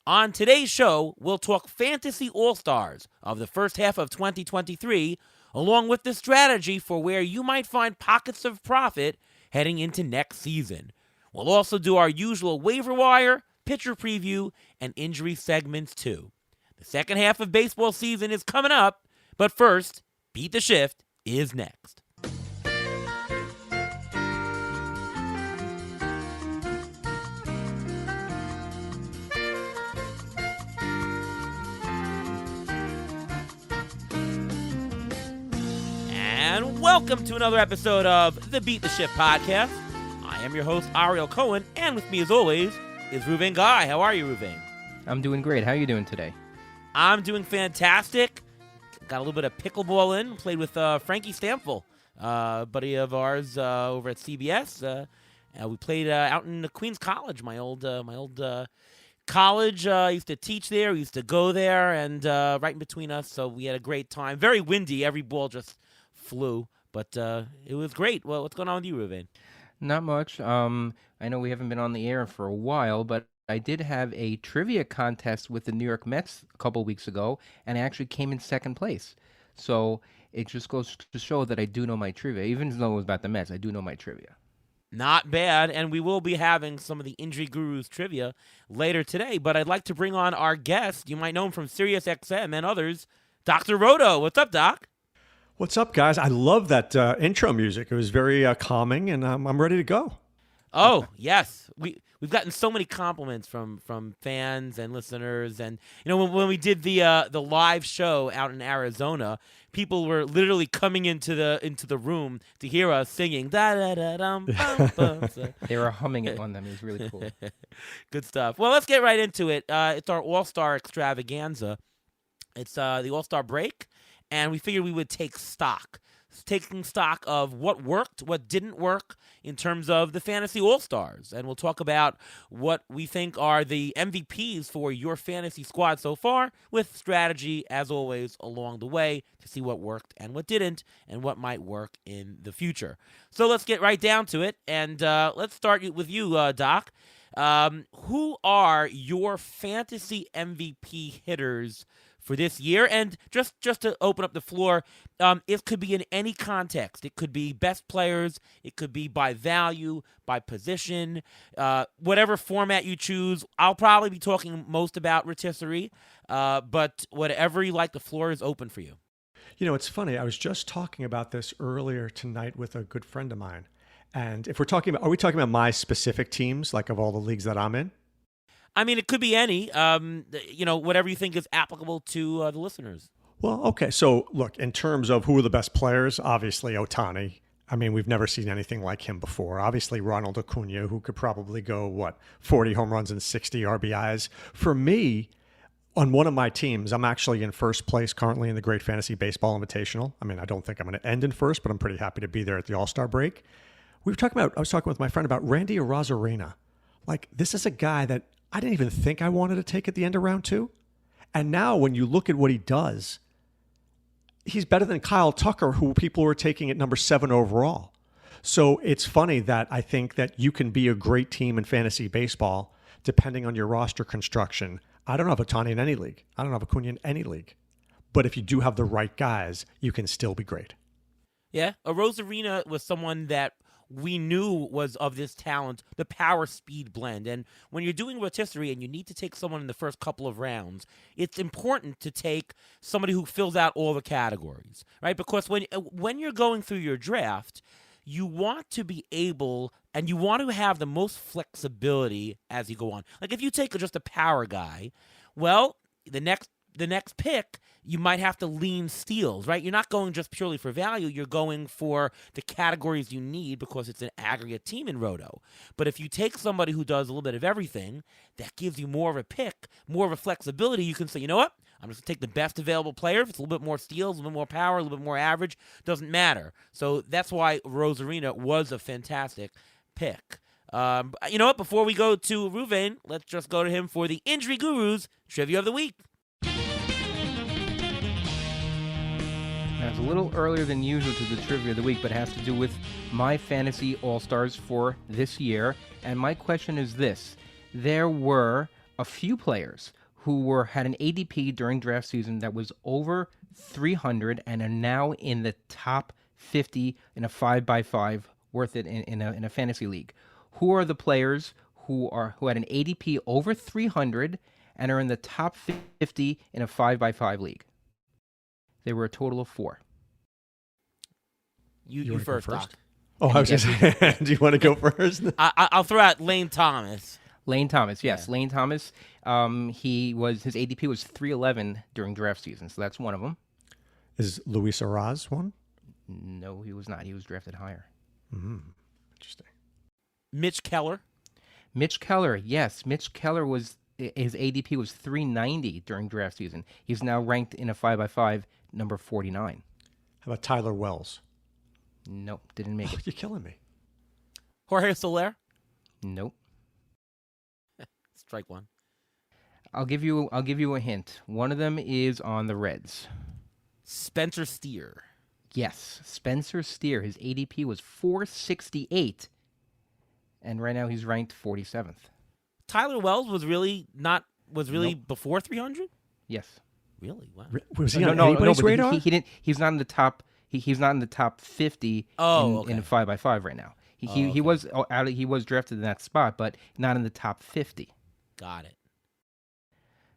On today's show, we'll talk Fantasy All-Stars of the first half of 2023, along with the strategy for where you might find pockets of profit heading into next season. We'll also do our usual waiver wire, pitcher preview, and injury segments too. The second half of baseball season is coming up, but first, Beat the Shift is next. And welcome to another episode of the Beat the Shift podcast. I am your host, Ariel Cohen, and with me as always is Ruvain Guy. How are you, Ruvain? I'm doing great. How are you doing today? I'm doing fantastic. Got a little bit of pickleball in. Played with Frankie Stamfel, buddy of ours over at CBS. We played out in the Queens College, my old college. I used to teach there. We used to go there, and right in between us, so we had a great time. Very windy. Every ball just flew, but it was great. Well, what's going on with you, Ruvain? Not much. I know we haven't been on the air for a while, but I did have a trivia contest with the New York Mets a couple weeks ago, and I actually came in second place. So it just goes to show that I do know my trivia. Even though it was about the Mets, I do know my trivia. Not bad, and we will be having some of the Injury Gurus trivia later today, but I'd like to bring on our guest. You might know him from SiriusXM and others, Dr. Roto. What's up, Doc? What's up, guys? I love that intro music. It was very calming, and I'm ready to go. Oh, yes. We've gotten so many compliments from fans and listeners, and you know when we did the live show out in Arizona, people were literally coming into the room to hear us singing da da da dum bum bum. So. They were humming it on them. It was really cool. Good stuff. Well, let's get right into it. It's our All-Star extravaganza. It's the All-Star break, and we figured we would taking stock of what worked, what didn't work in terms of the Fantasy All-Stars. And we'll talk about what we think are the MVPs for your fantasy squad so far, with strategy, as always, along the way to see what worked and what didn't and what might work in the future. So let's get right down to it, and let's start with you, Doc. Who are your fantasy MVP hitters for this year? And just to open up the floor, it could be in any context. It could be best players. It could be by value, by position, whatever format you choose. I'll probably be talking most about rotisserie, but whatever you like, the floor is open for you. You know, it's funny. I was just talking about this earlier tonight with a good friend of mine. And if are we talking about my specific teams, like of all the leagues that I'm in? I mean, it could be any, whatever you think is applicable to the listeners. Well, okay. So, look, in terms of who are the best players, obviously Ohtani. I mean, we've never seen anything like him before. Obviously, Ronald Acuna, who could probably go, 40 home runs and 60 RBIs. For me, on one of my teams, I'm actually in first place currently in the Great Fantasy Baseball Invitational. I mean, I don't think I'm going to end in first, but I'm pretty happy to be there at the All-Star break. I was talking with my friend about Randy Arozarena. Like, this is a guy that I didn't even think I wanted to take at the end of round 2. And now when you look at what he does, he's better than Kyle Tucker, who people were taking at number 7 overall. So it's funny that I think that you can be a great team in fantasy baseball depending on your roster construction. I don't have Ohtani in any league. I don't have Acuna in any league. But if you do have the right guys, you can still be great. Yeah, Arozarena was someone that we knew was of this talent, the power-speed blend. And when you're doing rotisserie and you need to take someone in the first couple of rounds, it's important to take somebody who fills out all the categories, right? Because when you're going through your draft, you want to be able and you want to have the most flexibility as you go on. Like if you take just a power guy, well, the next pick, you might have to lean steals, right? You're not going just purely for value. You're going for the categories you need because it's an aggregate team in Roto. But if you take somebody who does a little bit of everything, that gives you more of a pick, more of a flexibility. You can say, you know what? I'm just going to take the best available player. If it's a little bit more steals, a little bit more power, a little bit more average, doesn't matter. So that's why Arozarena was a fantastic pick. You know what? Before we go to Ruvain, let's just go to him for the Injury Gurus Trivia of the Week. Now, it's a little earlier than usual to the Trivia of the Week, but it has to do with my fantasy all-stars for this year. And my question is this. There were a few players who had an ADP during draft season that was over 300 and are now in the top 50 in a 5x5 worth it in a fantasy league. Who are the players who had an ADP over 300 and are in the top 50 in a 5x5 league? There were a total of 4. You wanna go first, first? Doc. Oh, I was just saying, do you want to go first? I'll throw out Lane Thomas. Lane Thomas, yes. Lane Thomas, his ADP was 311 during draft season, so that's one of them. Is Luis Araz one? No, he was not. He was drafted higher. Interesting. Mitch Keller. Mitch Keller, yes. Mitch Keller his ADP was 390 during draft season. He's now ranked in a 5x5, number 49. How about Tyler Wells? Nope, didn't make it. You're killing me. Jorge Soler. Nope. Strike one. I'll give you a hint. One of them is on the Reds. Spencer Steer. Yes, Spencer Steer. His ADP was 468, and right now he's ranked 47th. Tyler Wells was really Nope. before 300. Yes. Really? Wow. Was he on anybody's but radar? he didn't. He's not in the top. He's not in the top 50 in 5x5 right now. He was drafted in that spot, but not in the top 50. Got it.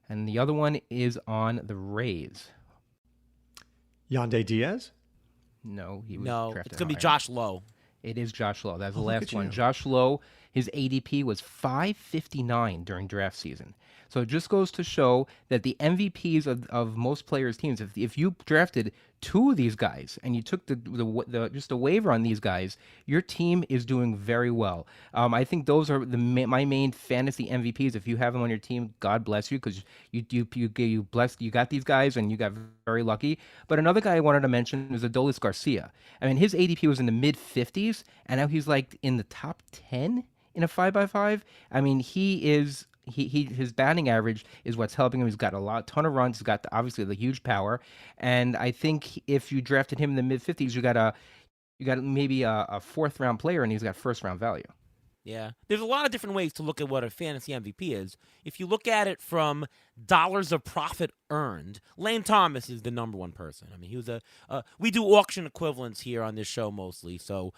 And the other one is on the Rays. Yonde Diaz? No, he was No, drafted it's gonna be higher. Josh Lowe. It is Josh Lowe. That's the look last at one. you. Josh Lowe, his ADP was 559 during draft season. So it just goes to show that the MVPs of most players' teams, if you drafted 2 of these guys and you took just a waiver on these guys, your team is doing very well. I think those are my main fantasy MVPs. If you have them on your team, God bless you, because you got these guys and you got very lucky. But another guy I wanted to mention is Adolis Garcia. I mean, his ADP was in the mid 50s, and now he's like in the top 10 in a 5x5. I mean, his batting average is what's helping him. He's got ton of runs. He's got obviously the huge power, and I think if you drafted him in the mid 50s, you got maybe a 4th round player, and he's got 1st round value. Yeah. There's a lot of different ways to look at what a fantasy MVP is. If you look at it from dollars of profit earned, Lane Thomas is the number one person. I mean, he was we do auction equivalents here on this show mostly. So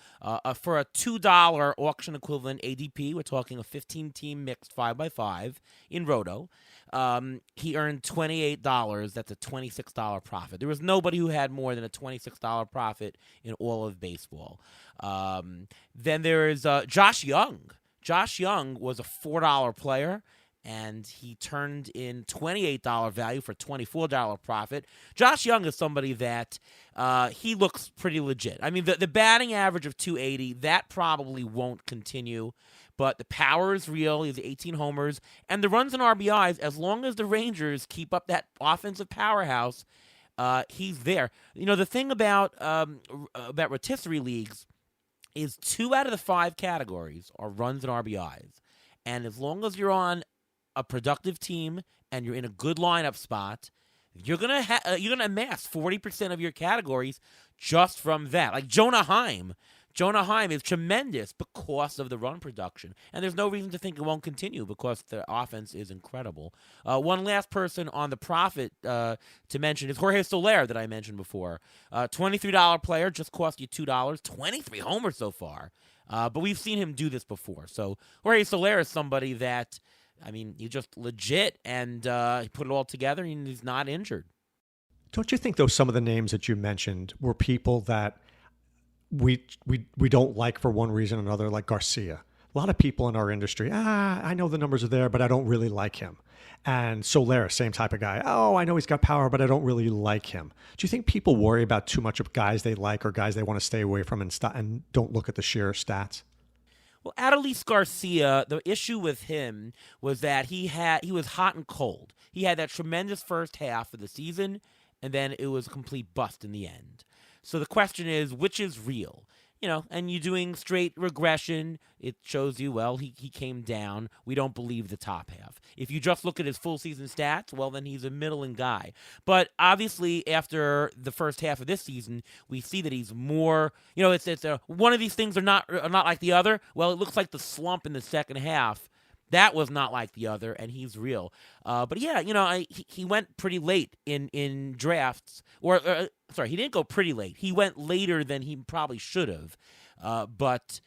for a $2 auction equivalent ADP, we're talking a 15-team mixed 5x5 in Roto. He earned $28. That's a $26 profit. There was nobody who had more than a $26 profit in all of baseball. Then there is Josh Young. Josh Young was a $4 player, and he turned in $28 value for $24 profit. Josh Young is somebody that he looks pretty legit. I mean, the batting average of 280, that probably won't continue. But the power is real. He has 18 homers. And the runs and RBIs, as long as the Rangers keep up that offensive powerhouse, he's there. You know, the thing about rotisserie leagues is 2 out of the 5 categories are runs and RBIs. And as long as you're on a productive team and you're in a good lineup spot, you're gonna amass 40% of your categories just from that. Like Jonah Heim. Jonah Heim is tremendous because of the run production. And there's no reason to think it won't continue because the offense is incredible. One last person on the profit to mention is Jorge Soler that I mentioned before. $23 player, just cost you $2. 23 homers so far. But we've seen him do this before. So Jorge Soler is somebody that, I mean, he's just legit and he put it all together and he's not injured. Don't you think, though, some of the names that you mentioned were people that we don't like for one reason or another, like Garcia? A lot of people in our industry, I know the numbers are there, but I don't really like him. And Soler, same type of guy. Oh, I know he's got power, but I don't really like him. Do you think people worry about too much of guys they like or guys they want to stay away from and don't look at the sheer stats? Well, Adolis Garcia, the issue with him was that he was hot and cold. He had that tremendous first half of the season, and then it was a complete bust in the end. So the question is, which is real? You know, and you're doing straight regression, it shows you, well, he came down. We don't believe the top half. If you just look at his full season stats, well, then he's a middling guy. But obviously, after the first half of this season, we see that he's more, you know, it's one of these things are not like the other. Well, it looks like the slump in the second half That was not like the other, and he's real. But yeah, he went pretty late in drafts, or sorry, he didn't go pretty late. He went later than he probably should have. But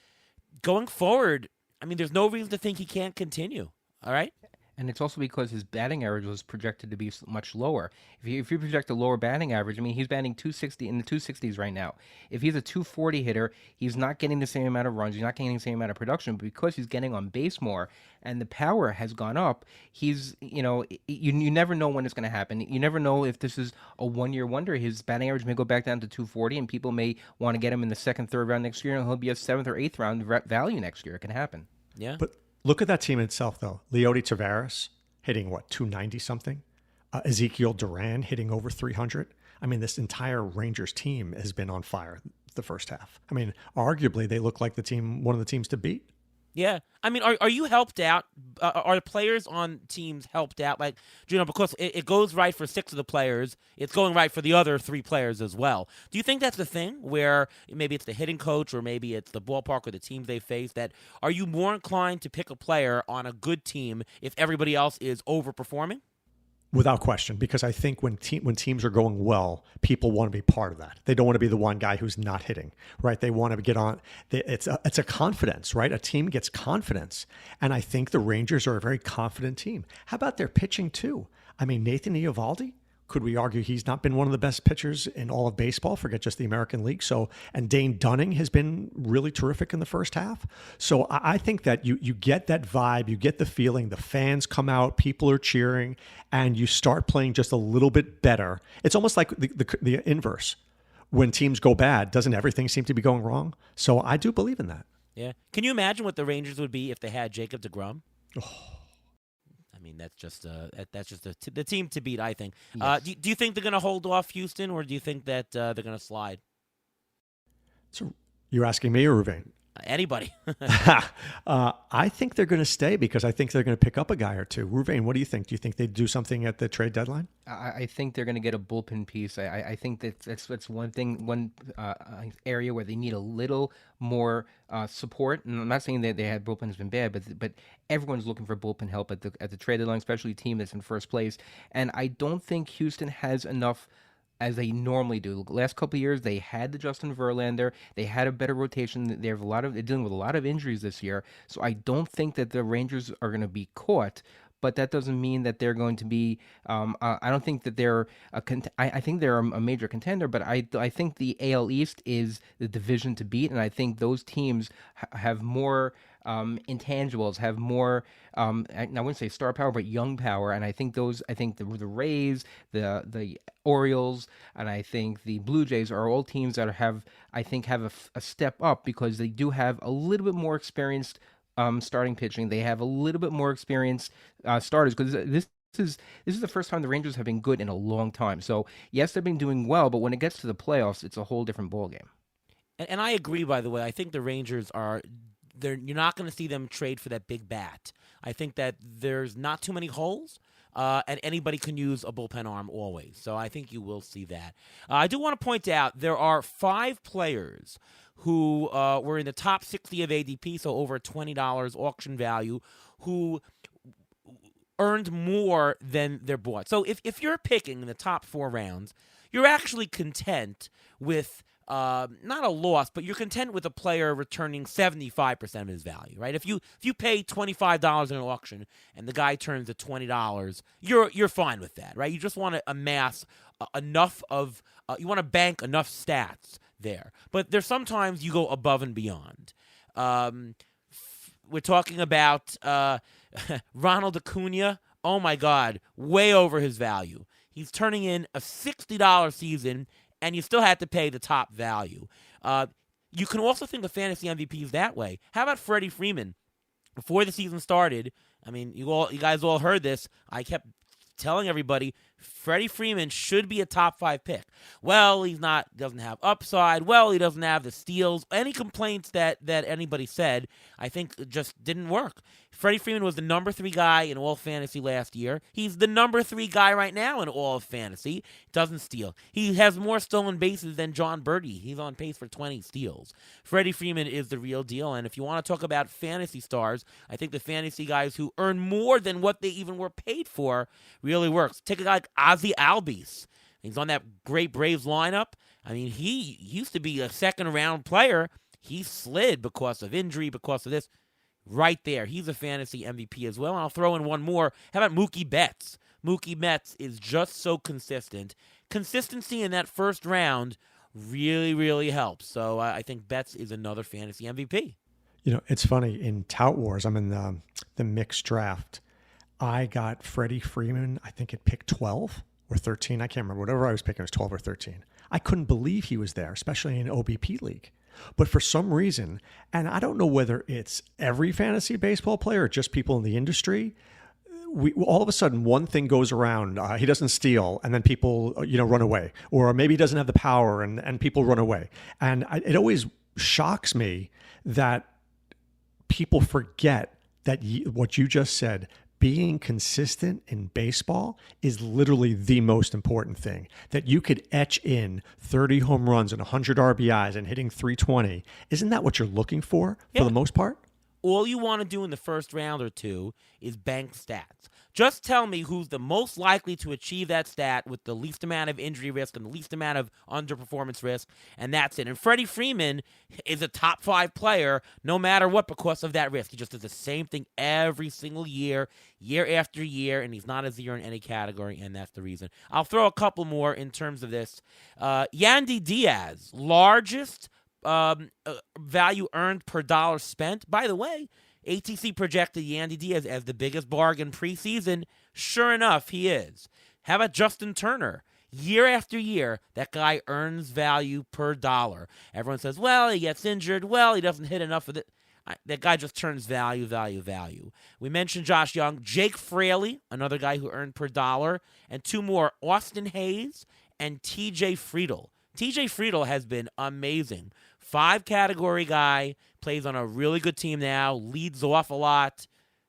going forward, I mean, there's no reason to think he can't continue. All right. And it's also because his batting average was projected to be much lower. If you project a lower batting average, I mean, he's batting 260 in the 260s right now. If he's a 240 hitter, he's not getting the same amount of runs. He's not getting the same amount of production. But because he's getting on base more and the power has gone up, he's, you never know when it's going to happen. You never know if this is a one-year wonder. His batting average may go back down to 240, and people may want to get him in the second, third round next year, and he'll be a seventh or eighth round value next year. It can happen. Yeah. But look at that team itself, though. Leody Taveras hitting, 290 something? Ezekiel Duran hitting over 300. I mean, this entire Rangers team has been on fire the first half. I mean, arguably, they look like one of the teams to beat. Yeah. I mean, are you helped out? Are the players on teams helped out? Like, because it goes right for 6 of the players, it's going right for the other 3 players as well. Do you think that's the thing where maybe it's the hitting coach or maybe it's the ballpark or the teams they face? That are you more inclined to pick a player on a good team if everybody else is overperforming? Without question, because I think when teams are going well, people want to be part of that. They don't want to be the one guy who's not hitting, right? They want to get on. It's a confidence, right? A team gets confidence. And I think the Rangers are a very confident team. How about their pitching too? I mean, Nathan Eovaldi, could we argue he's not been one of the best pitchers in all of baseball, forget just the American League? And Dane Dunning has been really terrific in the first half. So I think that you get that vibe, you get the feeling, the fans come out, people are cheering, and you start playing just a little bit better. It's almost like the inverse. When teams go bad, doesn't everything seem to be going wrong? So I do believe in that. Yeah. Can you imagine what the Rangers would be if they had Jacob deGrom? I mean, that's just the team to beat, I think. Yes. Do you think they're going to hold off Houston, or do you think that they're going to slide? So you're asking me or Ruvain? Anybody. I think they're going to stay because I think they're going to pick up a guy or two. Ruvain, what do you think? Do you think they'd do something at the trade deadline? I think they're going to get a bullpen piece. I think that's one thing, one area where they need a little more support. And I'm not saying that they had bullpen has been bad, but everyone's looking for bullpen help at the trade deadline, especially a team that's in first place. And I don't think Houston has enough as they normally do. The last couple of years, they had the Justin Verlander. They had a better rotation. They're dealing with a lot of injuries this year. So I don't think that the Rangers are going to be caught. But that doesn't mean that they're going to be. I don't think that they're I think they're a major contender. But I think the AL East is the division to beat, and I think those teams have more intangibles, have more. I wouldn't say star power, but young power, and I think the Rays, the Orioles, and I think the Blue Jays are all teams that have a step up because they do have a little bit more experienced starting pitching. They have a little bit more experienced starters because this is the first time the Rangers have been good in a long time. So yes, they've been doing well, but when it gets to the playoffs, it's a whole different ballgame. And I agree. By the way, I think the Rangers are. You're not going to see them trade for that big bat. I think that there's not too many holes, and anybody can use a bullpen arm always. So I think you will see that. I do want to point out there are 5 players who were in the top 60 of ADP, so over $20 auction value, who earned more than they're bought. So if you're picking in the top 4 rounds, you're actually content with not a loss, but you're content with a player returning 75% of his value, right? If you pay $25 in an auction and the guy turns to $20, you're fine with that, right? You just want to amass enough of you want to bank enough stats there. But there's sometimes you go above and beyond. We're talking about Ronald Acuna. Oh my God, way over his value. He's turning in a $60 season, and you still have to pay the top value. You can also think of fantasy MVPs that way. How about Freddie Freeman? Before the season started, I mean, you guys all heard this. I kept telling everybody Freddie Freeman should be a top 5 pick. Well, doesn't have upside. Well, he doesn't have the steals. Any complaints that anybody said, I think just didn't work. Freddie Freeman was the number 3 guy in all fantasy last year. He's the number 3 guy right now in all of fantasy. Doesn't steal. He has more stolen bases than John Birdie. He's on pace for 20 steals. Freddie Freeman is the real deal. And if you want to talk about fantasy stars, I think the fantasy guys who earn more than what they even were paid for really works. Take a guy like Ozzie Albies. He's on that great Braves lineup. I mean, he used to be a second-round player. He slid because of injury, because of this. Right there. He's a fantasy MVP as well. And I'll throw in one more. How about Mookie Betts? Mookie Betts is just so consistent. Consistency in that first round really, really helps. So I think Betts is another fantasy MVP. You know, it's funny. In Tout Wars, I'm in the mixed draft. I got Freddie Freeman, I think at pick 12 or 13. I can't remember. Whatever I was picking, it was 12 or 13. I couldn't believe he was there, especially in an OBP league. But for some reason, and I don't know whether it's every fantasy baseball player or just people in the industry, we all of a sudden one thing goes around. He doesn't steal, and then people run away, or maybe he doesn't have the power, and people run away. And it always shocks me that people forget that what you just said. Being consistent in baseball is literally the most important thing. That you could etch in 30 home runs and 100 RBIs and hitting 320. Isn't that what you're looking for the most part? All you want to do in the first round or two is bank stats. Just tell me who's the most likely to achieve that stat with the least amount of injury risk and the least amount of underperformance risk, and that's it. And Freddie Freeman is a top 5 player no matter what because of that risk. He just does the same thing every single year, year after year, and he's not a zero in any category, and that's the reason. I'll throw a couple more in terms of this. Yandy Diaz, largest value earned per dollar spent. By the way, ATC projected Yandy Diaz as the biggest bargain preseason. Sure enough, he is. How about Justin Turner? Year after year, that guy earns value per dollar. Everyone says, well, he gets injured. Well, he doesn't hit enough of it. That guy just turns value. We mentioned Josh Young. Jake Fraley, another guy who earned per dollar. And 2 more, Austin Hayes and TJ Friedel. TJ Friedel has been amazing. 5-category guy, plays on a really good team now, leads off a lot.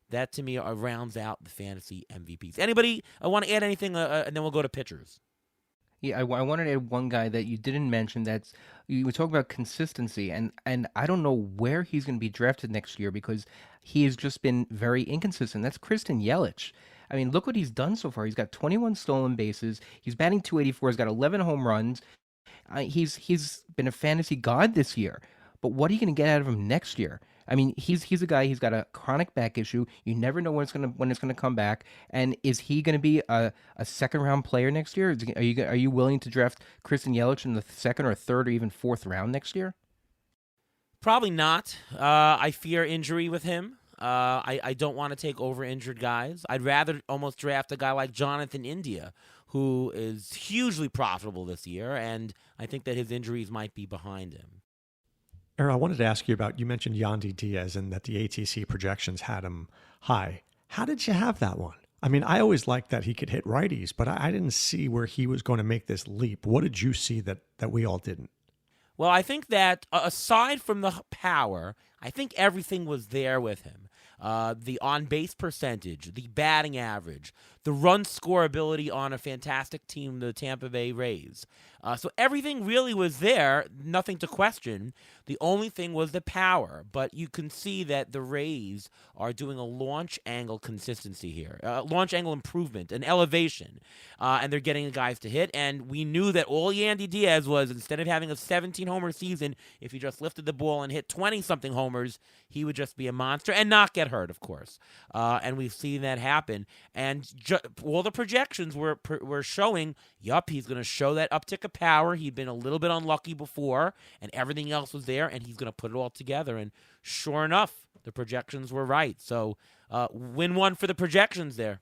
That, to me, rounds out the fantasy MVPs. Anybody want to add anything, and then we'll go to pitchers? Yeah, I wanted to add one guy that you didn't mention. That's you were talking about consistency, and I don't know where he's going to be drafted next year because he has just been very inconsistent. That's Christian Yelich. I mean, look what he's done so far. He's got 21 stolen bases. He's batting .284. He's got 11 home runs. He's been a fantasy god this year, but what are you going to get out of him next year? I mean, he's a guy. He's got a chronic back issue. You never know when it's gonna come back. And is he going to be a second round player next year? Are you willing to draft Christian Yelich in the second or third or even fourth round next year? Probably not. I fear injury with him. I don't want to take over injured guys. I'd rather almost draft a guy like Jonathan India, who is hugely profitable this year, and I think that his injuries might be behind him. Aaron, I wanted to ask you about, you mentioned Yandy Diaz and that the ATC projections had him high. How did you have that one? I mean, I always liked that he could hit righties, but I didn't see where he was going to make this leap. What did you see that we all didn't? Well, I think that aside from the power, I think everything was there with him. The on-base percentage, the batting average, the run scorability on a fantastic team, the Tampa Bay Rays. So everything really was there, nothing to question. The only thing was the power. But you can see that the Rays are doing a launch angle consistency here, launch angle improvement, an elevation. And they're getting the guys to hit. And we knew that all Yandy Diaz was, instead of having a 17-homer season, if he just lifted the ball and hit 20-something homers, he would just be a monster and not get hurt, of course. And we've seen that happen. And all the projections were showing, he's going to show that uptick of power. He'd been a little bit unlucky before, and everything else was there, and he's going to put it all together. And sure enough, the projections were right. So win one for the projections there.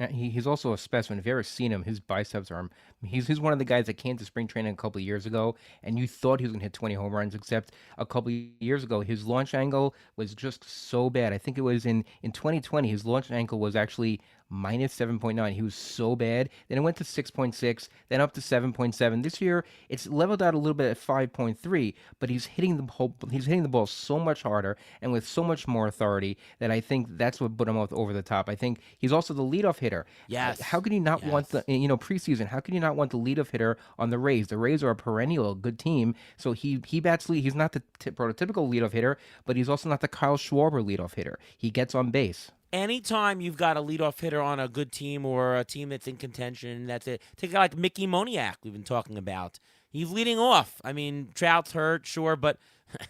He's also a specimen. If you've ever seen him, his biceps are. He's one of the guys that came to spring training a couple of years ago, and you thought he was going to hit 20 home runs, except a couple of years ago, his launch angle was just so bad. I think it was in 2020, his launch angle was actually minus 7.9. He was so bad. Then it went to 6.6, then up to 7.7. This year, it's leveled out a little bit at 5.3, but he's hitting the ball so much harder and with so much more authority that I think that's what put him over the top. I think he's also the leadoff hitter. Yes. How could you not want preseason? How could you not want the leadoff hitter on the Rays? The Rays are a perennial good team, so he bats lead. He's not the prototypical leadoff hitter, but he's also not the Kyle Schwarber leadoff hitter. He gets on base. Anytime you've got a leadoff hitter on a good team or a team that's in contention, that's it. Take a guy like Mickey Moniak we've been talking about. He's leading off. I mean, Trout's hurt, sure, but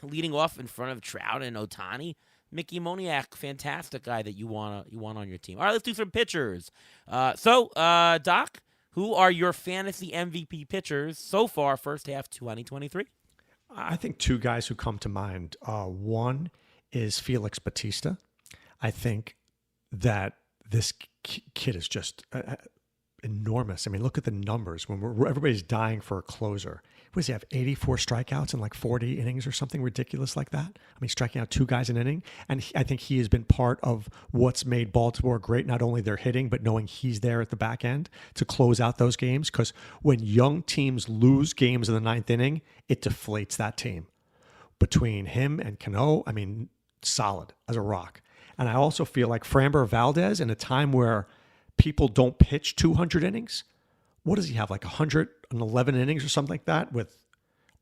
leading off in front of Trout and Ohtani, Mickey Moniak, fantastic guy that you want on your team. All right, let's do some pitchers. Doc, who are your fantasy MVP pitchers so far, first half 2023? I think two guys who come to mind. One is Felix Bautista. I think that this kid is just enormous. I mean, look at the numbers. When everybody's dying for a closer, what does he have? 84 strikeouts in like 40 innings or something ridiculous like that. I mean, striking out two guys an inning, and I think he has been part of what's made Baltimore great. Not only their hitting, but knowing he's there at the back end to close out those games. Because when young teams lose games in the ninth inning, it deflates that team. Between him and Cano, I mean, solid as a rock. And I also feel like Framber Valdez, in a time where people don't pitch 200 innings, what does he have, like 111 innings or something like that with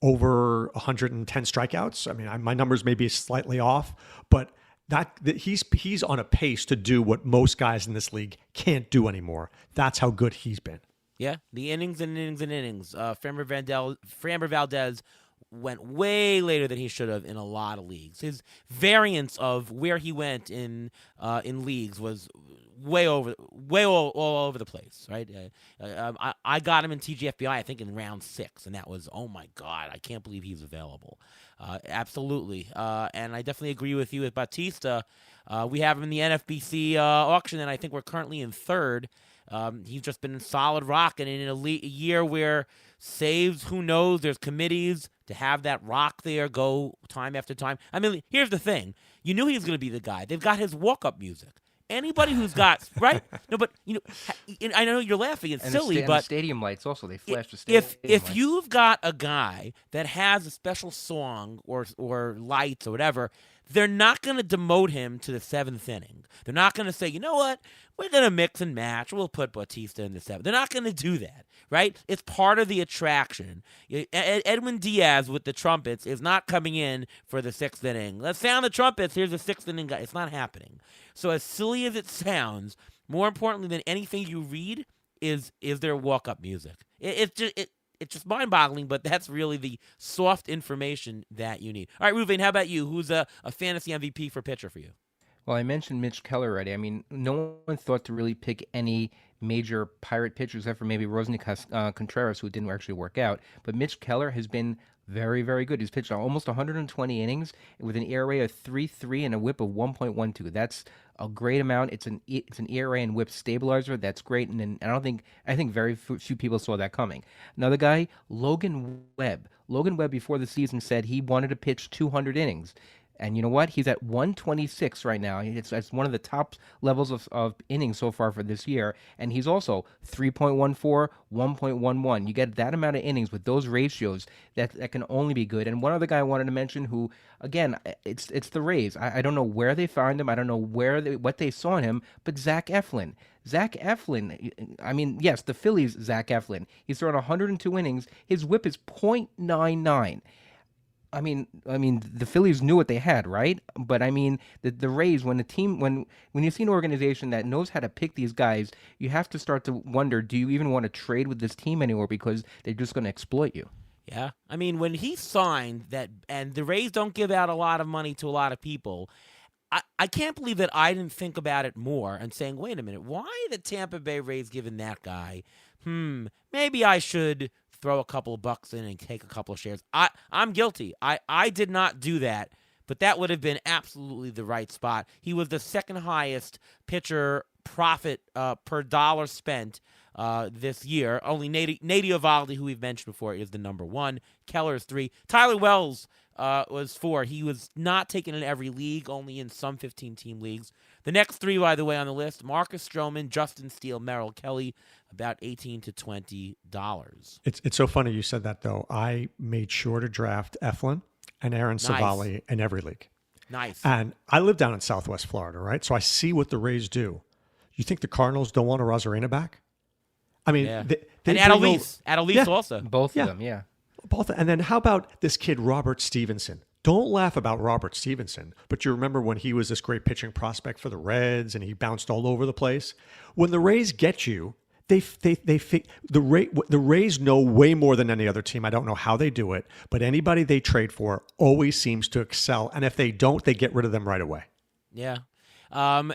over 110 strikeouts? I mean, my numbers may be slightly off, but that he's on a pace to do what most guys in this league can't do anymore. That's how good he's been. Yeah, the innings and innings and innings. Framber Valdez went way later than he should have in a lot of leagues. His variance of where he went in leagues was way all over the place, right? I got him in TGFBI, I think, in round 6, and that was, oh my God, I can't believe he's available. Absolutely. And I definitely agree with you with Bautista. We have him in the NFBC auction, and I think we're currently in 3rd. He's just been a solid rock, and in a year where saves, who knows, there's committees to have that rock there go time after time. I mean, here's the thing. You knew he was going to be the guy. They've got his walk-up music. Anybody who's got, right? No, but, I know you're laughing. It's silly, but the stadium lights also, they flash the stadium lights. If you've got a guy that has a special song or lights or whatever, they're not going to demote him to the 7th inning. They're not going to say, you know what? We're going to mix and match. We'll put Bautista in the 7th. They're not going to do that, right? It's part of the attraction. Edwin Diaz with the trumpets is not coming in for the 6th inning. Let's sound the trumpets. Here's the 6th inning guy. It's not happening. So as silly as it sounds, more importantly than anything you read is their walk-up music. It's just mind-boggling, but that's really the soft information that you need. All right, Ruvain, how about you? Who's a fantasy MVP for pitcher for you? Well, I mentioned Mitch Keller already. I mean, no one thought to really pick any major Pirate pitchers except for maybe Rosny Contreras, who didn't actually work out. But Mitch Keller has been very, very good. He's pitched almost 120 innings with an ERA of 3.3 and a WHIP of 1.12. That's a great amount. It's an ERA and WHIP stabilizer. That's great, and I think very few people saw that coming. Another guy, Logan Webb. Logan Webb before the season said he wanted to pitch 200 innings. And you know what? He's at 126 right now. It's one of the top levels of innings so far for this year. And he's also 3.14, 1.11. You get that amount of innings with those ratios, that can only be good. And one other guy I wanted to mention who, again, it's the Rays. I don't know where they found him. I don't know what they saw in him, but Zach Eflin. Zach Eflin, I mean, yes, the Phillies' Zach Eflin. He's thrown 102 innings. His WHIP is .99. I mean, the Phillies knew what they had, right? But I mean, the Rays, when you see an organization that knows how to pick these guys, you have to start to wonder: do you even want to trade with this team anymore because they're just going to exploit you? Yeah, I mean, when he signed that, and the Rays don't give out a lot of money to a lot of people. I can't believe that I didn't think about it more and saying, wait a minute, why the Tampa Bay Rays giving that guy? Maybe I should throw a couple of bucks in and take a couple of shares. I'm guilty. I did not do that, but that would have been absolutely the right spot. He was the second highest pitcher profit per dollar spent this year. Only Nady Eovaldi, who we've mentioned before, is the number 1. Keller is 3. Tyler Wells was 4. He was not taken in every league, only in some 15-team leagues. The next three, by the way, on the list: Marcus Stroman, Justin Steele, Merrill Kelly, about $18 to $20. It's so funny you said that, though. I made sure to draft Eflin and Aaron Nice. Savali in every league. Nice. And I live down in Southwest Florida, right? So I see what the Rays do. You think the Cardinals don't want a Rosarina back? I mean, Yeah. they And bring over- Adelise Yeah. also. Both Yeah. of them, yeah. both. And then how about this kid, Robert Stevenson? Don't laugh about Robert Stevenson, but you remember when he was this great pitching prospect for the Reds and he bounced all over the place? When the Rays get you, the Rays know way more than any other team. I don't know how they do it, but anybody they trade for always seems to excel. And if they don't, they get rid of them right away. Yeah.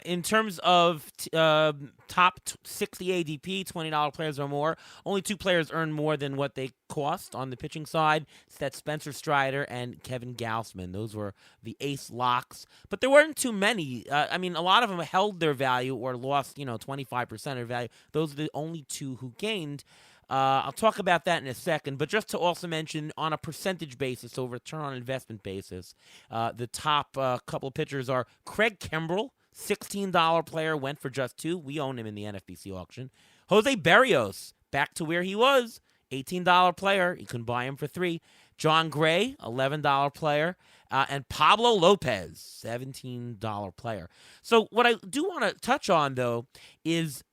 In terms of top 60 ADP, $20 players or more, only two players earn more than what they cost on the pitching side. It's that Spencer Strider and Kevin Gausman. Those were the ace locks. But there weren't too many. I mean, a lot of them held their value or lost, 25% of their value. Those are the only two who gained. I'll talk about that in a second, but just to also mention on a percentage basis, so return on investment basis, the top couple of pitchers are Craig Kimbrell, $16 player, went for just $2. We own him in the NFBC auction. Jose Berrios, back to where he was, $18 player. You can buy him for $3. John Gray, $11 player. And Pablo Lopez, $17 player. So what I do want to touch on, though, is,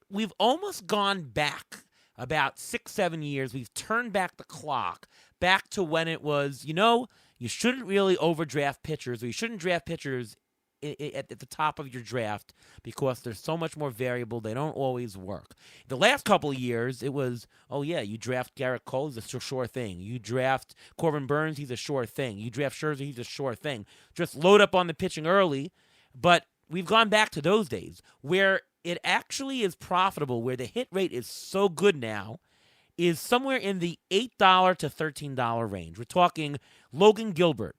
we've almost gone back about 6-7 years. We've turned back the clock back to when it was, you shouldn't really overdraft pitchers, or you shouldn't draft pitchers at the top of your draft because they're so much more variable. They don't always work. The last couple of years, it was, you draft Garrett Cole, he's a sure thing. You draft Corbin Burns, he's a sure thing. You draft Scherzer, he's a sure thing. Just load up on the pitching early. But we've gone back to those days where it actually is profitable, where the hit rate is so good now, is somewhere in the $8 to $13 range. We're talking Logan Gilbert,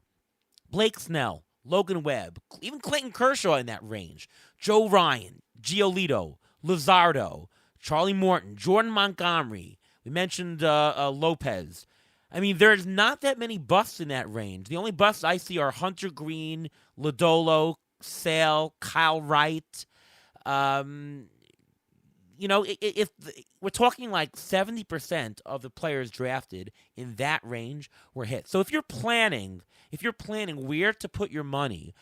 Blake Snell, Logan Webb, even Clayton Kershaw in that range, Joe Ryan, Giolito, Luzardo, Charlie Morton, Jordan Montgomery. We mentioned Lopez. I mean, there's not that many busts in that range. The only busts I see are Hunter Green, Lodolo, Sale, Kyle Wright. If we're talking like 70% of the players drafted in that range were hit. So if you're planning where to put your money,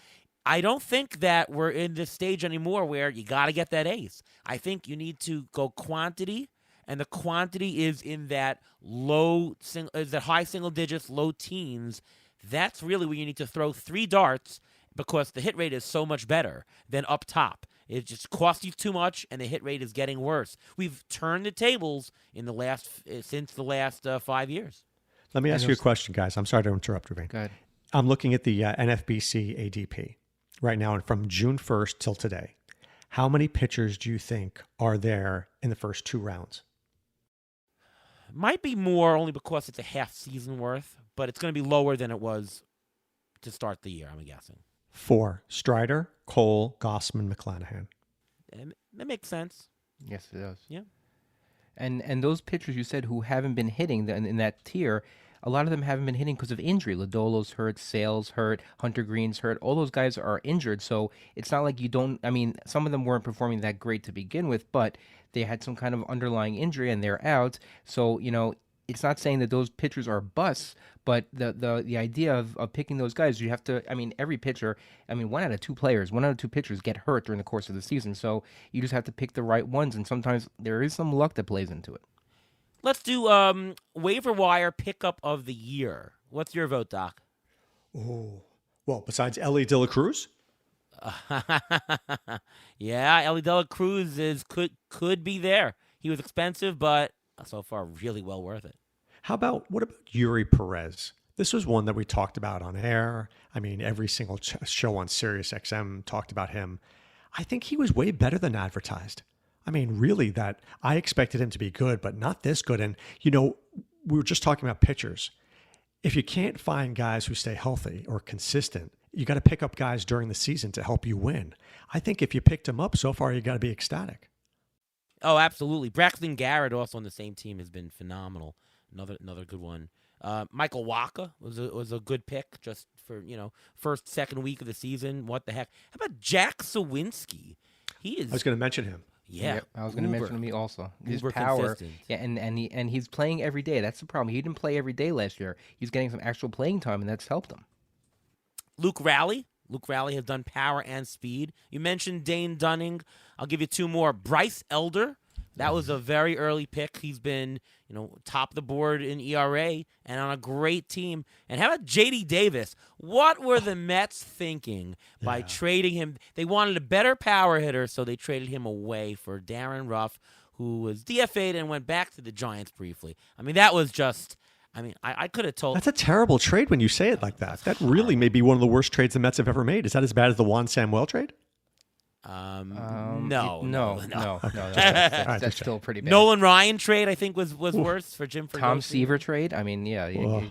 I don't think that we're in this stage anymore where you got to get that ace. I think you need to go quantity, and the quantity is in that high single digits, low teens. That's really where you need to throw 3 darts because the hit rate is so much better than up top. It just costs you too much, and the hit rate is getting worse. We've turned the tables since the last 5 years. Let me ask you a question, guys. I'm sorry to interrupt, Ruben. Go ahead. I'm looking at the NFBC ADP right now, and from June 1st till today. How many pitchers do you think are there in the first 2 rounds? Might be more only because it's a half season worth, but it's going to be lower than it was to start the year, I'm guessing. 4, Strider, Cole, Gausman, McClanahan. That makes sense. Yes, it does. Yeah. And those pitchers you said who haven't been hitting in that tier, a lot of them haven't been hitting because of injury. Lodolo's hurt, Sale's hurt, Hunter Green's hurt. All those guys are injured, so it's not like some of them weren't performing that great to begin with, but they had some kind of underlying injury and they're out. So, it's not saying that those pitchers are busts, but the idea of picking those guys, you have to, every pitcher, 1 out of 2 pitchers get hurt during the course of the season. So you just have to pick the right ones. And sometimes there is some luck that plays into it. Let's do waiver wire pickup of the year. What's your vote, Doc? Oh, well, besides Ellie De La Cruz? Yeah, Ellie De La Cruz could be there. He was expensive, but so far really well worth it. What about Yuri Perez? This was one that we talked about on air. Every single show on Sirius XM talked about him. I think he was way better than advertised. Really, that I expected him to be good, but not this good. And, we were just talking about pitchers. If you can't find guys who stay healthy or consistent, you got to pick up guys during the season to help you win. I think if you picked him up so far, you got to be ecstatic. Oh, absolutely. Braxton Garrett, also on the same team, has been phenomenal. Another good one. Michael Wacha was a good pick, just for first, second week of the season. What the heck? How about Jack Sawinski? He is. I was going to mention him. Yeah, Yep, I was going to mention him also. His uber power, consistent. yeah, and he's playing every day. That's the problem. He didn't play every day last year. He's getting some actual playing time, and that's helped him. Luke Raleigh. Luke Raleigh has done power and speed. You mentioned Dane Dunning. I'll give you two more. Bryce Elder. That was a very early pick. He's been, top of the board in ERA and on a great team. And how about J.D. Davis? What were the Mets thinking by trading him? They wanted a better power hitter, so they traded him away for Darren Ruff, who was DFA'd and went back to the Giants briefly. I mean, that was just... I could have told... That's a terrible trade when you say it like that. That really may be one of the worst trades the Mets have ever made. Is that as bad as the Juan Samuel trade? No. That's still pretty bad. Nolan Ryan trade, I think, was worse for Jim Fregosi. Tom Seaver trade. Daryl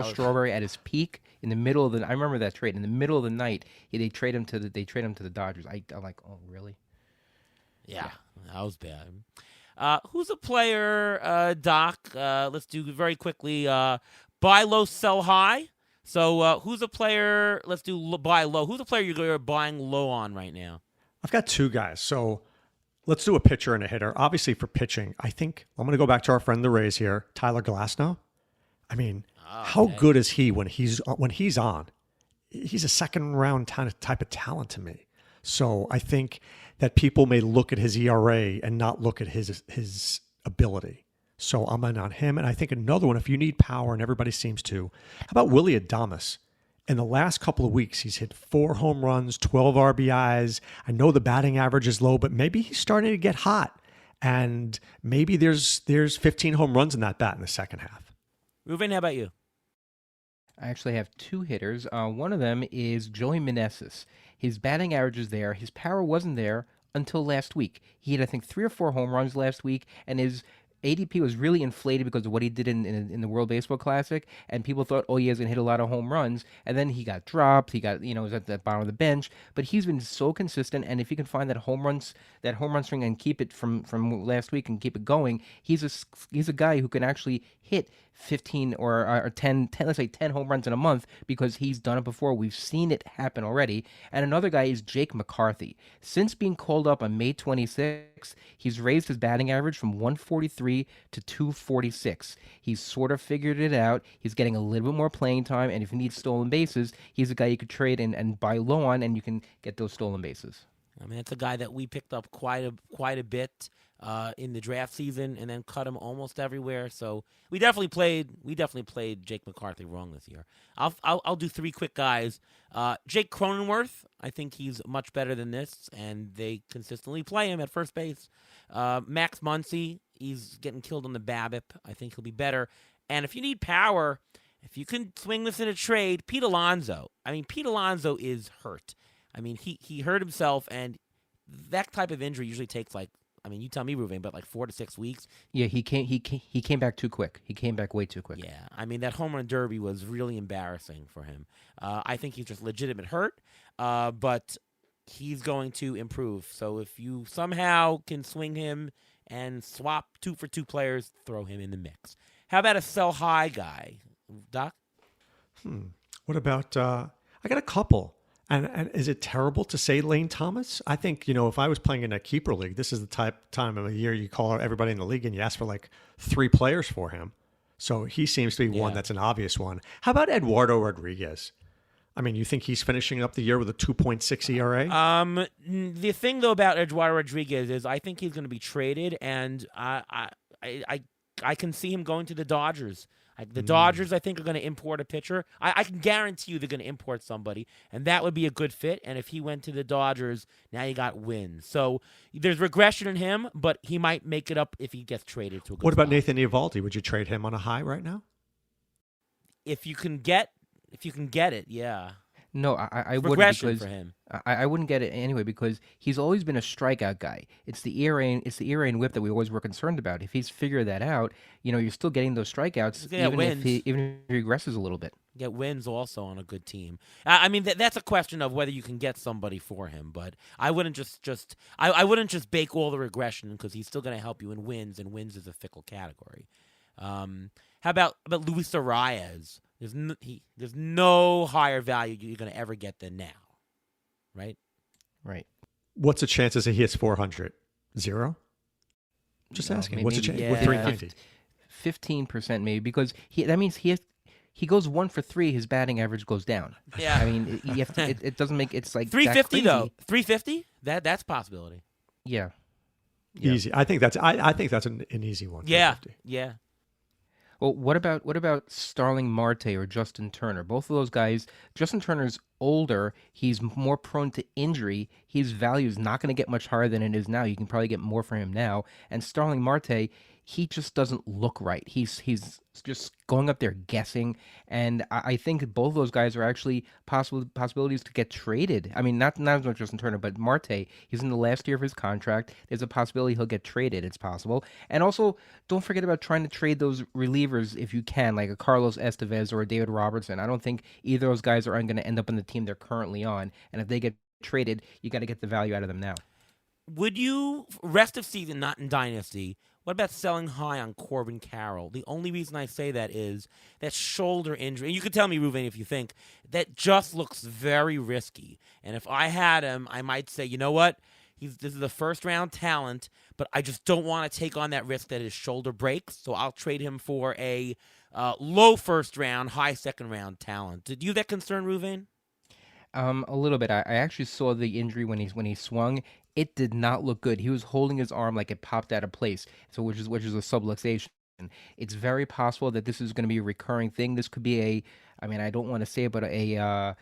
Strawberry at his peak in the middle of the. I remember that trade in the middle of the night. They trade him to the Dodgers. I'm like, oh really? Yeah, that was bad. Who's a player, Doc? Let's do very quickly. Buy low, sell high. So who's a player? Let's do buy low. Who's a player you're buying low on right now? I've got two guys. So let's do a pitcher and a hitter. Obviously, for pitching, I think I'm going to go back to our friend the Rays here, Tyler Glasnow. I mean, how good is he when he's on? He's a second round type of talent to me. So I think that people may look at his ERA and not look at his ability. So I'm in on him. And I think another one, if you need power, and everybody seems to, how about Willie Adames? In the last couple of weeks, he's hit 4 home runs, 12 RBIs. I know the batting average is low, but maybe he's starting to get hot. And maybe there's 15 home runs in that bat in the second half. Ruben, how about you? I actually have two hitters. One of them is Joey Meneses. His batting average is there. His power wasn't there until last week. He had, I think, 3 or 4 home runs last week, and his ADP was really inflated because of what he did in the World Baseball Classic, and people thought, oh, he was going to hit a lot of home runs, and then he got dropped. He got, was at the bottom of the bench, but he's been so consistent, and if he can find that home run string and keep it from last week and keep it going, he's a guy who can actually hit 15 or 10, let's say 10 home runs in a month because he's done it before. We've seen it happen already. And another guy is Jake McCarthy. Since being called up on May 26th, he's raised his batting average from 143 to 246. He's sort of figured it out. He's getting a little bit more playing time, and if you need stolen bases, he's a guy you could trade and buy low on, and you can get those stolen bases. I mean, it's a guy that we picked up quite a bit in the draft season, and then cut him almost everywhere. So we definitely played Jake McCarthy wrong this year. I'll do 3 quick guys. Jake Cronenworth, I think he's much better than this, and they consistently play him at first base. Max Muncy, he's getting killed on the BABIP. I think he'll be better. And if you need power, if you can swing this in a trade, Pete Alonso. I mean, Pete Alonso is hurt. I mean, he hurt himself, and that type of injury usually takes you tell me, Ruben, but 4 to 6 weeks. Yeah, he came back too quick. He came back way too quick. Yeah, I mean, that home run derby was really embarrassing for him. I think he's just legitimate hurt, but he's going to improve. So if you somehow can swing him and swap 2 for 2 players, throw him in the mix. How about a sell high guy, Doc? What about, I got a couple. And is it terrible to say Lane Thomas? I think, if I was playing in a keeper league, this is the time of the year you call everybody in the league and you ask for 3 players for him. So he seems to be one that's an obvious one. How about Eduardo Rodriguez? I mean, you think he's finishing up the year with a 2.6 ERA? The thing, though, about Eduardo Rodriguez is I think he's going to be traded, and I can see him going to the Dodgers. The Dodgers, I think, are going to import a pitcher. I can guarantee you they're going to import somebody, and that would be a good fit. And if he went to the Dodgers, now you got wins. So there's regression in him, but he might make it up if he gets traded to a good What about spot. Nathan Eovaldi? Would you trade him on a high right now? If you can get it, yeah. No, I wouldn't Regression because for him. I wouldn't get it anyway because he's always been a strikeout guy. It's the ERA and WHIP that we always were concerned about. If he's figured that out, you're still getting those strikeouts even if he regresses a little bit. Get wins also on a good team. I mean that's a question of whether you can get somebody for him, but I wouldn't I wouldn't just bake all the regression because he's still going to help you in wins, and wins is a fickle category. How about Luis Arias? There's no higher value you're going to ever get than now, right? Right. What's the chances that he hits 400? Zero? Just No, asking. maybe- What's the maybe chance? With 390. 15% maybe, because that means he goes 1 for 3, his batting average goes down. Yeah. I mean, you have to, it doesn't make, it's like 350 that though. crazy. 350? That's a possibility. Yeah. Easy. I think that's an easy one. Yeah. 350. Yeah. Well, what about Starling Marte or Justin Turner? Both of those guys. Justin Turner's older. He's more prone to injury. His value is not going to get much higher than it is now. You can probably get more for him now. And Starling Marte, he just doesn't look right. He's just going up there guessing. And I think both of those guys are actually possibilities to get traded. I mean, not as much Justin Turner, but Marte. He's in the last year of his contract. There's a possibility he'll get traded. It's possible. And also, don't forget about trying to trade those relievers if you can, like a Carlos Estevez or a David Robertson. I don't think either of those guys are going to end up in the team they're currently on. And if they get traded, you got to get the value out of them now. Would you, rest of season, not in Dynasty, what about selling high on Corbin Carroll? The only reason I say that is that shoulder injury. And you can tell me, Ruvain, if you think, that just looks very risky. And if I had him, I might say, you know what? This is a first-round talent, but I just don't want to take on that risk that his shoulder breaks. So I'll trade him for a low first-round, high second-round talent. Did you have that concern, Ruvain? A little bit. I actually saw the injury when he swung. It did not look good. He was holding his arm like it popped out of place. So which is a subluxation. It's very possible that this is going to be a recurring thing. This could be I don't want to say it, but a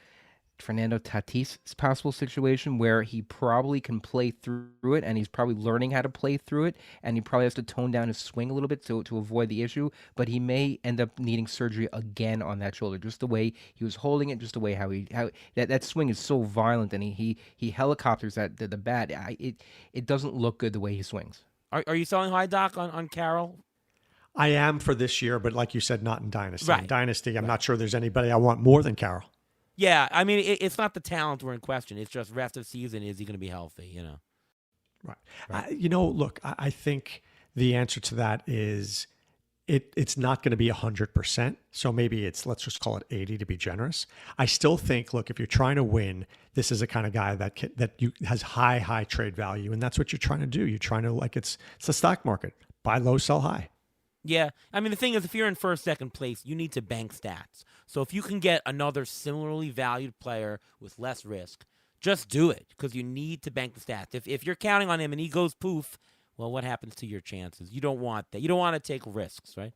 Fernando Tatis possible situation where he probably can play through it, and he's probably learning how to play through it, and he probably has to tone down his swing a little bit to avoid the issue, but he may end up needing surgery again on that shoulder, just the way he was holding it, just the way how that swing is so violent, and he helicopters the bat. It doesn't look good the way he swings. Are you selling high, Doc, on Carroll? I am for this year, but like you said, not in Dynasty. Right. In Dynasty, I'm not sure there's anybody I want more than Carroll. Yeah, I mean, it's not the talent we're in question. It's just rest of season, is he going to be healthy, you know? Right. Look, I think the answer to that is it's not going to be 100%. So maybe let's just call it 80 to be generous. I still think, look, if you're trying to win, this is a kind of guy that has high trade value. And that's what you're trying to do. You're trying to, it's the stock market. Buy low, sell high. Yeah, I mean, the thing is, if you're in first, second place, you need to bank stats. So if you can get another similarly valued player with less risk, just do it, because you need to bank the stats. If you're counting on him and he goes poof, well, what happens to your chances? You don't want that. You don't want to take risks, right?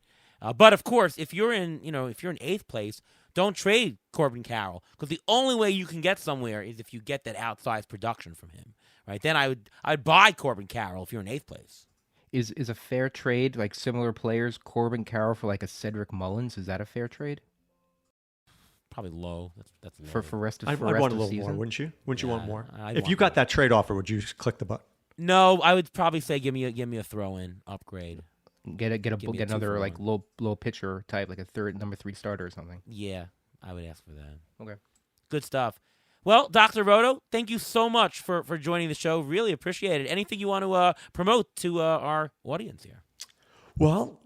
But of course, if you're in eighth place, don't trade Corbin Carroll, because the only way you can get somewhere is if you get that outsized production from him, right? Then I'd buy Corbin Carroll if you're in eighth place. Is a fair trade, like similar players, Corbin Carroll for like a Cedric Mullins? Is that a fair trade? Probably low. That's low. For rest of I'd for want rest a of little season? more, wouldn't you? Wouldn't you want more? I'd If want you got more. that trade offer, would you just click the button? No, I would probably say give me a throw-in upgrade. Get me a another 2 like for low pitcher type, like a number 3 starter or something. Yeah, I would ask for that. Okay. Good stuff. Well, Dr. Roto, thank you so much for joining the show. Really appreciate it. Anything you want to promote to our audience here? Well,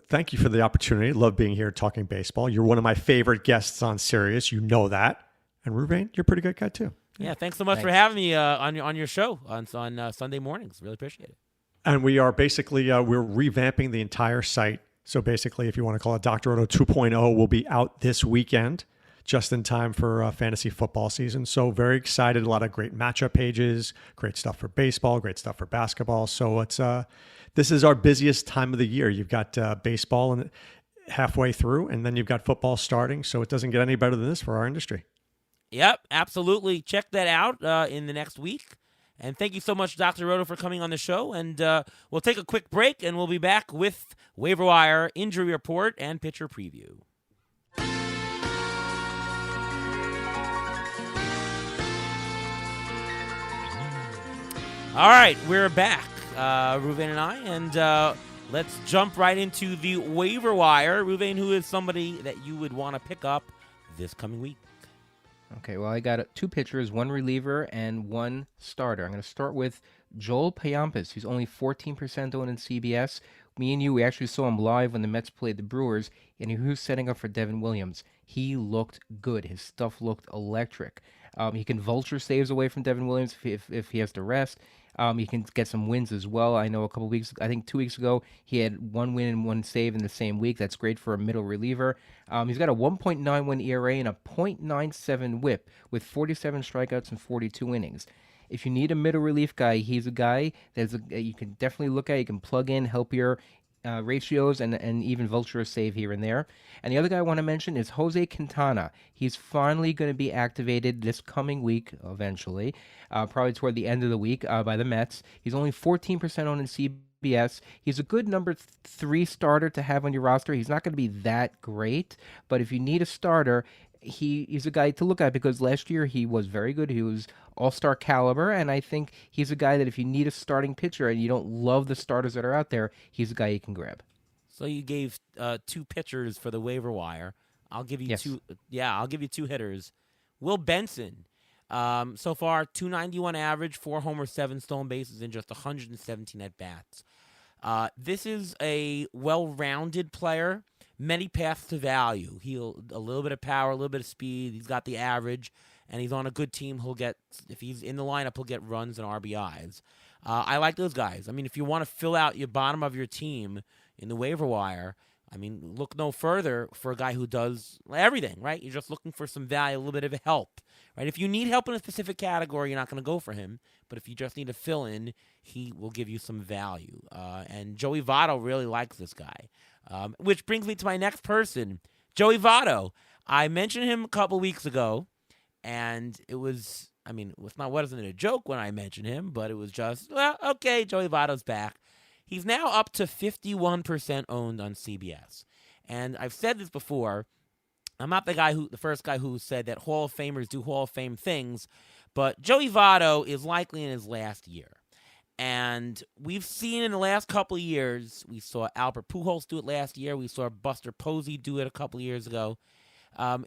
thank you for the opportunity. Love being here talking baseball. You're one of my favorite guests on Sirius. You know that. And Ruvain, you're a pretty good guy too. Yeah, thanks so much for having me on your show on Sunday mornings. Really appreciate it. And we are basically we're revamping the entire site. So basically, if you want to call it Dr. Roto 2.0, will be out this weekend, just in time for fantasy football season. So very excited. A lot of great matchup pages, great stuff for baseball, great stuff for basketball. So this is our busiest time of the year. You've got baseball and halfway through, and then you've got football starting. So it doesn't get any better than this for our industry. Yep, absolutely. Check that out in the next week. And thank you so much, Dr. Roto, for coming on the show. And we'll take a quick break, and we'll be back with waiver wire, injury report, and pitcher preview. All right, we're back, Ruvain and I, and let's jump right into the waiver wire. Ruvain, who is somebody that you would want to pick up this coming week? Okay, well, I got 2 pitchers, 1 reliever, and 1 starter. I'm going to start with Joel Payampas, who's only 14% owned in CBS. Me and you, we actually saw him live when the Mets played the Brewers, and he was setting up for Devin Williams. He looked good. His stuff looked electric. He can vulture saves away from Devin Williams if he has to rest. He can get some wins as well. I know I think 2 weeks ago, he had one win and one save in the same week. That's great for a middle reliever. He's got a 1.91 ERA and a .97 WHIP with 47 strikeouts and 42 innings. If you need a middle relief guy, he's a guy you can definitely look at. You can plug in, help your ratios, and even vulture a save here and there. And the other guy I want to mention is Jose Quintana. He's finally going to be activated this coming week, eventually, probably toward the end of the week by the Mets. He's only 14% owned in CBS. He's a good number 3 starter to have on your roster. He's not going to be that great, but if you need a starter, he's a guy to look at because last year he was very good. He was all-star caliber, and I think he's a guy that if you need a starting pitcher and you don't love the starters that are out there, he's a guy you can grab. So you gave 2 pitchers for the waiver wire. I'll give you Yes. 2. Yeah, I'll give you 2 hitters. Will Benson, so far 291 average, 4 homers, 7 stolen bases, in just 117 at bats. This is a well-rounded player. Many paths to value. He'll a little bit of power, a little bit of speed. He's got the average, and he's on a good team. If he's in the lineup, he'll get runs and RBIs. I like those guys. I mean, if you want to fill out your bottom of your team in the waiver wire, I mean, look no further for a guy who does everything, right? You're just looking for some value, a little bit of help, right? If you need help in a specific category, you're not going to go for him. But if you just need to fill in, he will give you some value. And Joey Votto really likes this guy. Which brings me to my next person, Joey Votto. I mentioned him a couple weeks ago, and wasn't a joke when I mentioned him, but it was just, well, okay, Joey Votto's back. He's now up to 51% owned on CBS. And I've said this before, I'm not the first guy who said that Hall of Famers do Hall of Fame things, but Joey Votto is likely in his last year. And we've seen in the last couple of years, we saw Albert Pujols do it last year. We saw Buster Posey do it a couple of years ago.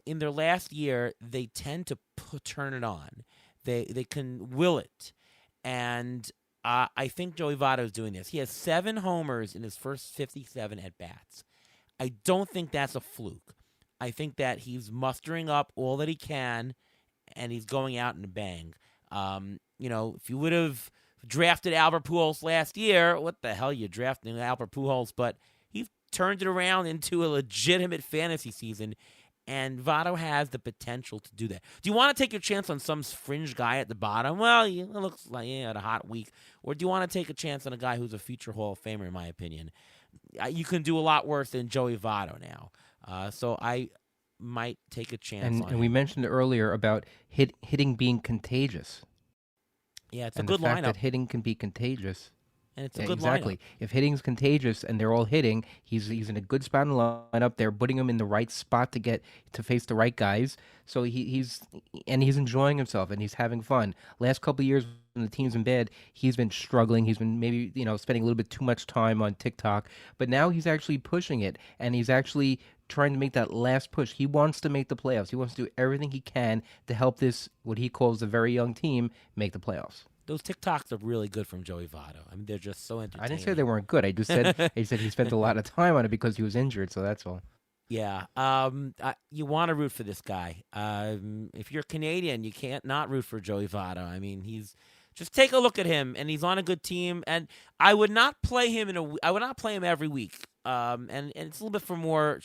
In their last year, they tend to turn it on. They can will it. And I think Joey Votto is doing this. He has 7 homers in his first 57 at-bats. I don't think that's a fluke. I think that he's mustering up all that he can, and he's going out in a bang. If you would have drafted Albert Pujols last year, what the hell you drafting Albert Pujols? But he turned it around into a legitimate fantasy season, and Votto has the potential to do that. Do you want to take your chance on some fringe guy at the bottom? Well, it looks like he had a hot week. Or do you want to take a chance on a guy who's a future Hall of Famer, in my opinion? You can do a lot worse than Joey Votto now. So I might take a chance on him. And we mentioned earlier about hitting being contagious. Yeah, it's and a good the fact lineup. that hitting can be contagious. And it's a good exactly. lineup. If hitting's contagious and they're all hitting, he's in a good spot in the lineup. They're putting him in the right spot to face the right guys. So he's enjoying himself and he's having fun. Last couple of years when the team's in bed, he's been struggling. He's been maybe spending a little bit too much time on TikTok. But now he's actually pushing it, and he's actually trying to make that last push. He wants to make the playoffs. He wants to do everything he can to help this, what he calls a very young team, make the playoffs. Those TikToks are really good from Joey Votto. I mean, they're just so entertaining. I didn't say they weren't good. I just said he spent a lot of time on it because he was injured, so that's all. Yeah. You want to root for this guy. If you're Canadian, you can't not root for Joey Votto. I mean, just take a look at him, and he's on a good team. And I would not play him every week. And it's a little bit for more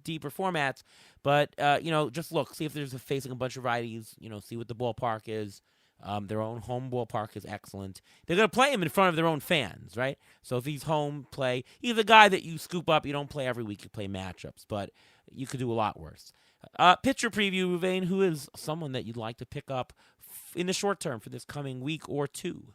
deeper formats. But just look, see if there's facing a bunch of righties. See what the ballpark is. Their own home ballpark is excellent. They're going to play him in front of their own fans, right? So if he's home play, he's a guy that you scoop up. You don't play every week. You play matchups, but you could do a lot worse. Pitcher preview, Ruvain. Who is someone that you'd like to pick up in the short term for this coming week or two?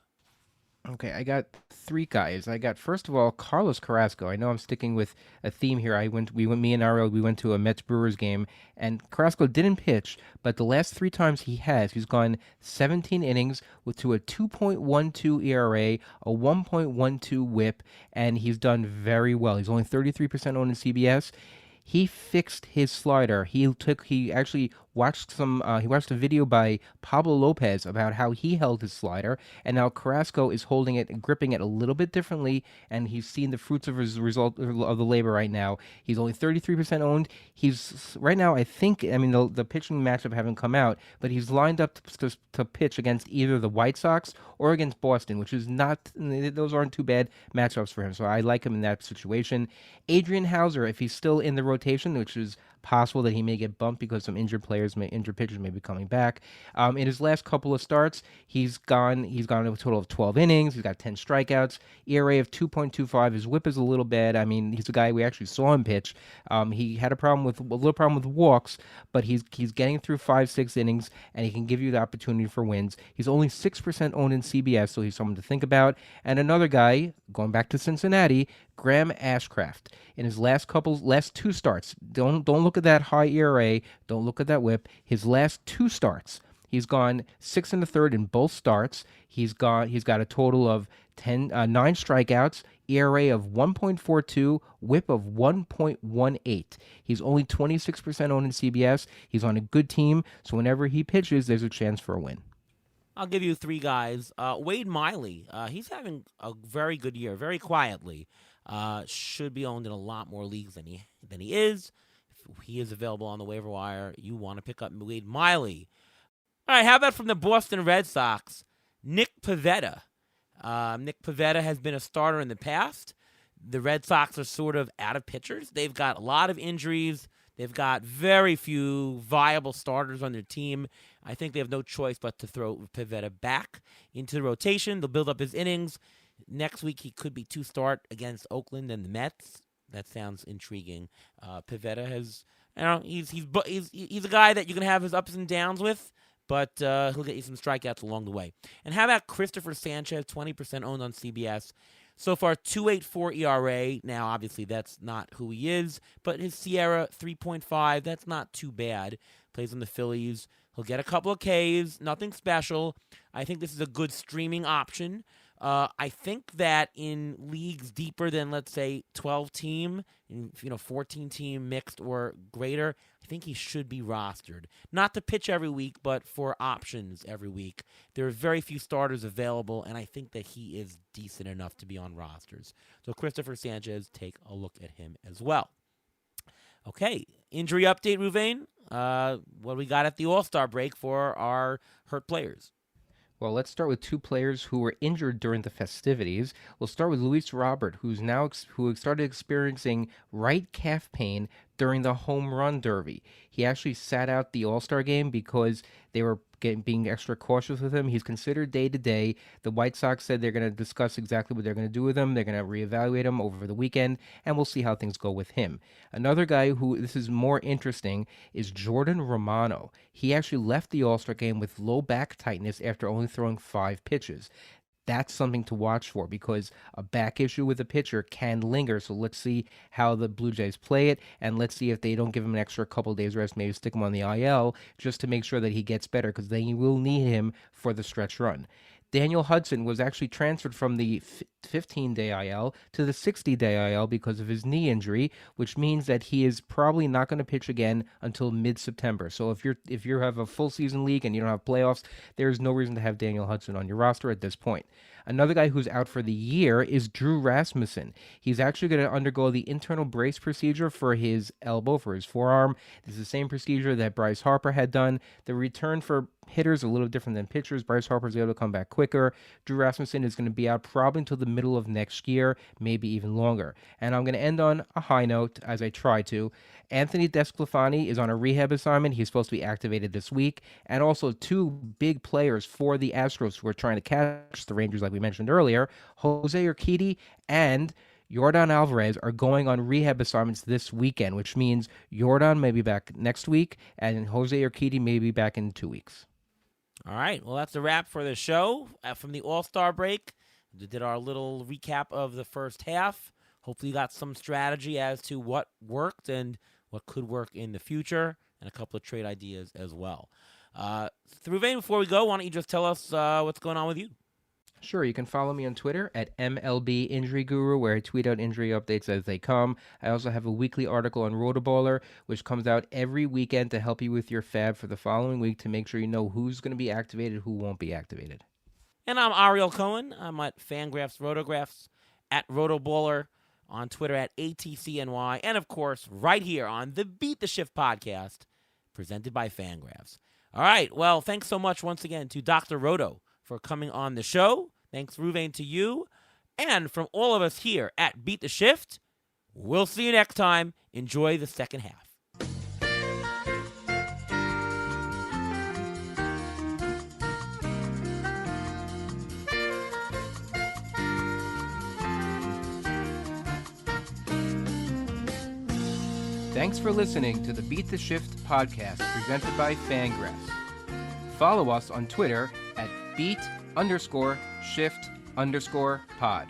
Okay, I got 3 guys. I got, first of all, Carlos Carrasco. I know I'm sticking with a theme here. Me and Ariel, we went to a Mets Brewers game, and Carrasco didn't pitch, but the last 3 times he's gone 17 innings to a 2.12 ERA, a 1.12 WHIP, and he's done very well. He's only 33% owned in CBS. He fixed his slider. He actually watched he watched a video by Pablo Lopez about how he held his slider, and now Carrasco is holding it and gripping it a little bit differently, and he's seen the fruits of his result of the labor right now. He's only 33% owned. He's right now, I mean, the pitching matchup haven't come out, but he's lined up to pitch against either the White Sox or against Boston, which is not, those aren't too bad matchups for him. So I like him in that situation. Adrian Hauser, if he's still in the rotation, which is possible that he may get bumped because some injured pitchers may be coming back. In his last couple of starts, he's gone a total of 12 innings. He's got 10 strikeouts, ERA of 2.25. His WHIP is a little bad. I mean, he's a guy we actually saw him pitch. He had a little problem with walks, but he's getting through 5-6 innings, and he can give you the opportunity for wins. He's only 6% owned in CBS, so he's someone to think about. And another guy, going back to Cincinnati, Graham Ashcraft. In his last two starts, don't look at that high ERA, don't look at that WHIP. His last two starts, he's gone 6 1/3 in both starts. He's got a total of 9 strikeouts, ERA of 1.42, WHIP of 1.18. He's only 26% owned in CBS. He's on a good team, so whenever he pitches, there's a chance for a win. I'll give you three guys. Wade Miley, he's having a very good year, very quietly. Should be owned in a lot more leagues than he is. If he is available on the waiver wire, you want to pick up Wade Miley. All right, how about from the Boston Red Sox, Nick Pivetta? Nick Pivetta has been a starter in the past. The Red Sox are sort of out of pitchers. They've got a lot of injuries. They've got very few viable starters on their team. I think they have no choice but to throw Pivetta back into the rotation. They'll build up his innings. Next week, he could be to start against Oakland and the Mets. That sounds intriguing. Pivetta has, he's a guy that you can have his ups and downs with, but he'll get you some strikeouts along the way. And how about Christopher Sanchez, 20% owned on CBS? So far, 2.84 ERA. Now, obviously, that's not who he is, but his Sierra, 3.5, that's not too bad. Plays in the Phillies. He'll get a couple of Ks, nothing special. I think this is a good streaming option. I think that in leagues deeper than, let's say, 12-team, 14-team mixed or greater, I think he should be rostered. Not to pitch every week, but for options every week. There are very few starters available, and I think that he is decent enough to be on rosters. So Christopher Sanchez, take a look at him as well. Okay, injury update, Ruvain. What do we got at the All-Star break for our hurt players? Well, let's start with two players who were injured during the festivities. We'll start with Luis Robert, who started experiencing right calf pain during the home run derby. He actually sat out the All-Star game because they were being extra cautious with him. He's considered day-to-day. The White Sox said they're going to discuss exactly what they're going to do with him. They're going to reevaluate him over the weekend, and we'll see how things go with him. Another guy who this is more interesting is Jordan Romano. He actually left the All-Star game with low back tightness after only throwing 5 pitches. That's something to watch for because a back issue with a pitcher can linger. So let's see how the Blue Jays play it, and let's see if they don't give him an extra couple of days rest, maybe stick him on the IL just to make sure that he gets better because they will need him for the stretch run. Daniel Hudson was actually transferred from the 15-day IL to the 60-day IL because of his knee injury, which means that he is probably not going to pitch again until mid-September. So if you have a full season league and you don't have playoffs, there's no reason to have Daniel Hudson on your roster at this point. Another guy who's out for the year is Drew Rasmussen. He's actually going to undergo the internal brace procedure for his elbow, for his forearm. This is the same procedure that Bryce Harper had done. The return for hitters a little different than pitchers. Bryce Harper's able to come back quicker. Drew Rasmussen is going to be out probably until the middle of next year, maybe even longer. And I'm going to end on a high note, as I try to. Anthony DeSclafani is on a rehab assignment. He's supposed to be activated this week. And also 2 big players for the Astros who are trying to catch the Rangers, like we mentioned earlier, Jose Urquidy and Yordan Alvarez are going on rehab assignments this weekend, which means Yordan may be back next week and Jose Urquidy may be back in 2 weeks. All right, well, that's a wrap for the show. From the All-Star break, we did our little recap of the first half. Hopefully you got some strategy as to what worked and what could work in the future, and a couple of trade ideas as well. Ruvain, before we go, why don't you just tell us what's going on with you? Sure, you can follow me on Twitter at MLB Injury Guru, where I tweet out injury updates as they come. I also have a weekly article on Roto, which comes out every weekend to help you with your fab for the following week to make sure you know who's going to be activated, who won't be activated. And I'm Ariel Cohen. I'm at Fangraphs Rotographs, at Rotoballer, on Twitter at ATCNY, and of course, right here on the Beat the Shift podcast, presented by Fangraphs. All right, well, thanks so much once again to Dr. Roto for coming on the show. Thanks, Ruvain, to you. And from all of us here at Beat the Shift, we'll see you next time. Enjoy the second half. Thanks for listening to the Beat the Shift podcast presented by Fangraphs. Follow us on Twitter at beat_shift_pod.